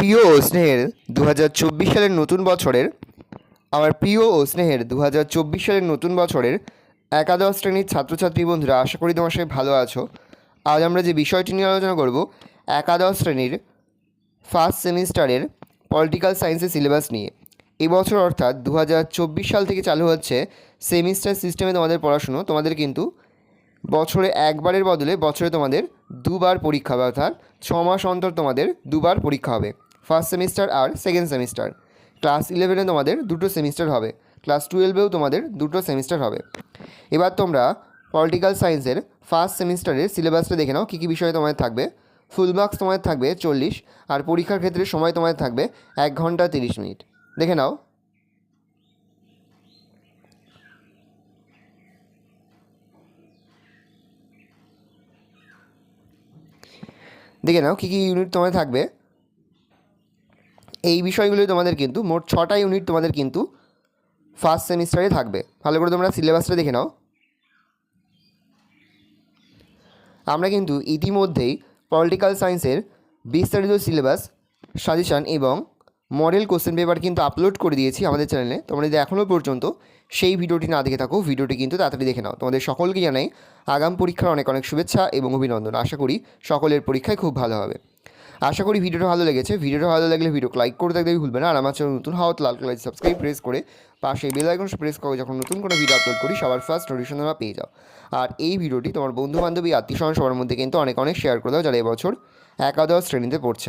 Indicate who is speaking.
Speaker 1: প্রিয় ও স্নেহের 2024 সালের নতুন বছরের একাদশ শ্রেণীর ছাত্রছাত্রী বন্ধুরা, আশা করি তোমার সবাই ভালো আছো। আজ আমরা যে বিষয়টি নিয়ে আলোচনা করব, একাদশ শ্রেণীর ফার্স্ট সেমিস্টারের পলিটিক্যাল সায়েন্সের সিলেবাস নিয়ে। এবছর অর্থাৎ 2024 সাল থেকে চালু হচ্ছে সেমিস্টার সিস্টেমে তোমাদের পড়াশুনো। তোমাদের কিন্তু বছরে একবারের বদলে বছরে তোমাদের দুবার পরীক্ষা হবে, অর্থাৎ 6 মাস অন্তর তোমাদের দুবার পরীক্ষা হবে, ফার্স্ট সেমিস্টার আর সেকেন্ড সেমিস্টার। ক্লাস 11-এ তোমাদের দুটো সেমিস্টার হবে, ক্লাস 12-এও তোমাদের দুটো সেমিস্টার হবে। এবার তোমরা পলিটিক্যাল সায়েন্সের ফার্স্ট সেমিস্টারের সিলেবাসটা দেখে নাও, কী কী বিষয়ে তোমাদের থাকবে। ফুল মার্কস তোমাদের থাকবে 40, আর পরীক্ষার ক্ষেত্রে সময় তোমাদের থাকবে 1 ঘন্টা 30 মিনিট। দেখে নাও। কী কী ইউনিট তোমাদের থাকবে। এই বিষয়গুলি তোমাদের কিন্তু মোট 6টা ইউনিট তোমাদের কিন্তু ফার্স্ট সেমিস্টারে থাকবে। ভালো করে তোমরা সিলেবাসটা দেখে নাও। আমরা কিন্তু ইতিমধ্যেই পলিটিক্যাল সায়েন্সের বিস্তারিত সিলেবাস, সাজেশান এবং মডেল কোশ্চেন পেপার কিন্তু আপলোড করে দিয়েছি আমাদের চ্যানেলে। তোমরা যদি এখনও পর্যন্ত সেই ভিডিওটি না দেখে থাকো, ভিডিওটি কিন্তু তাড়াতাড়ি দেখে নাও। তোমাদের সকলকে জানাই আগাম পরীক্ষার অনেক অনেক শুভেচ্ছা এবং অভিনন্দন। আশা করি সকলের পরীক্ষায় খুব ভালো হবে। আশা করি ভিডিওটা ভালো লেগেছে। ভিডিওটা ভালো লাগলে ভিডিও লাইক করে থাকলে ভুলবে না। আর আমার চ্যানেল নতুন হওয়া লাল কালার সাবস্ক্রাইব প্রেস করে পাশে বেল আইকন প্রেস করে যখন নতুন কোনো ভিডিও আপলোড করি সবার ফার্স্ট নোটিফিকেশন তোমরা পেয়ে যাও। আর এই ভিডিওটি তোমার বন্ধু বান্ধবী, আত্মীয় স্বজন সবার মধ্যে কিন্তু অনেক অনেক শেয়ার করে দাও যারা এবছর একাদশ শ্রেণীতে পড়ছে।